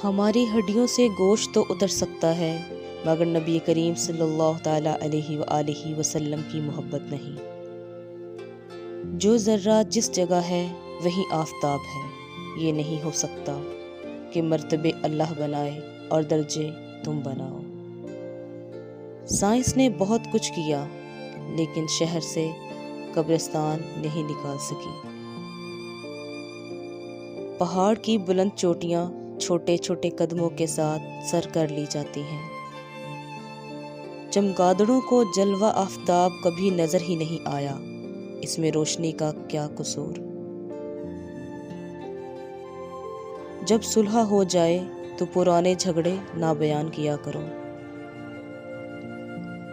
ہماری ہڈیوں سے گوشت تو اتر سکتا ہے مگر نبی کریم صلی اللہ تعالیٰ علیہ وآلہ وسلم کی محبت نہیں۔ جو ذرہ جس جگہ ہے وہیں آفتاب ہے۔ یہ نہیں ہو سکتا کہ مرتبے اللہ بنائے اور درجے تم بناؤ۔ سائنس نے بہت کچھ کیا لیکن شہر سے قبرستان نہیں نکال سکی۔ پہاڑ کی بلند چوٹیاں چھوٹے چھوٹے قدموں کے ساتھ سر کر لی جاتی ہیں۔ چمگادڑوں کو جلوہ آفتاب کبھی نظر ہی نہیں آیا، اس میں روشنی کا کیا قصور؟ جب صلح ہو جائے تو پرانے جھگڑے نہ بیان کیا کرو۔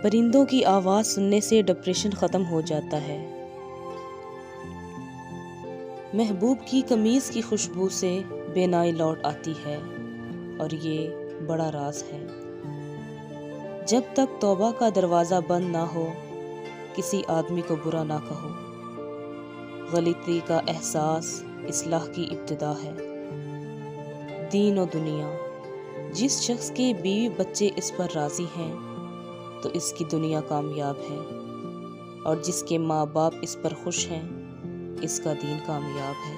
پرندوں کی آواز سننے سے ڈپریشن ختم ہو جاتا ہے۔ محبوب کی قمیض کی خوشبو سے بینائی لوٹ آتی ہے اور یہ بڑا راز ہے۔ جب تک توبہ کا دروازہ بند نہ ہو کسی آدمی کو برا نہ کہو۔ غلطی کا احساس اصلاح کی ابتدا ہے۔ دین و دنیا، جس شخص کے بیوی بچے اس پر راضی ہیں تو اس کی دنیا کامیاب ہے، اور جس کے ماں باپ اس پر خوش ہیں اس کا دین کامیاب ہے۔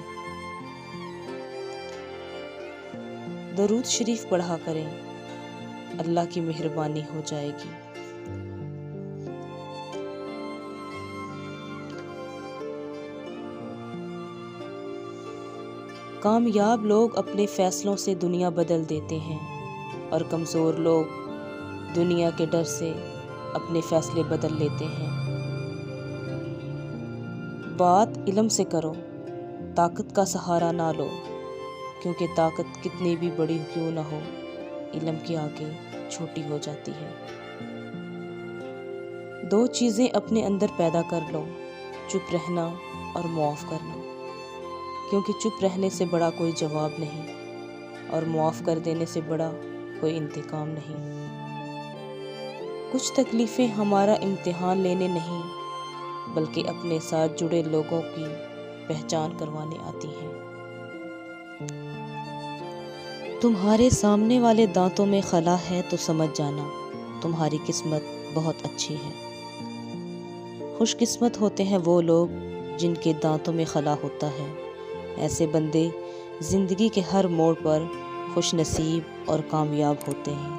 درود شریف پڑھا کریں، اللہ کی مہربانی ہو جائے گی۔ کامیاب لوگ اپنے فیصلوں سے دنیا بدل دیتے ہیں اور کمزور لوگ دنیا کے ڈر سے اپنے فیصلے بدل لیتے ہیں۔ بات علم سے کرو، طاقت کا سہارا نہ لو، کیونکہ طاقت کتنی بھی بڑی کیوں نہ ہو علم کے آگے چھوٹی ہو جاتی ہے۔ دو چیزیں اپنے اندر پیدا کر لو، چپ رہنا اور معاف کرنا، کیونکہ چپ رہنے سے بڑا کوئی جواب نہیں اور معاف کر دینے سے بڑا کوئی انتقام نہیں۔ کچھ تکلیفیں ہمارا امتحان لینے نہیں بلکہ اپنے ساتھ جڑے لوگوں کی پہچان کروانے آتی ہیں۔ تمہارے سامنے والے دانتوں میں خلا ہے تو سمجھ جانا تمہاری قسمت بہت اچھی ہے۔ خوش قسمت ہوتے ہیں وہ لوگ جن کے دانتوں میں خلا ہوتا ہے۔ ایسے بندے زندگی کے ہر موڑ پر خوش نصیب اور کامیاب ہوتے ہیں۔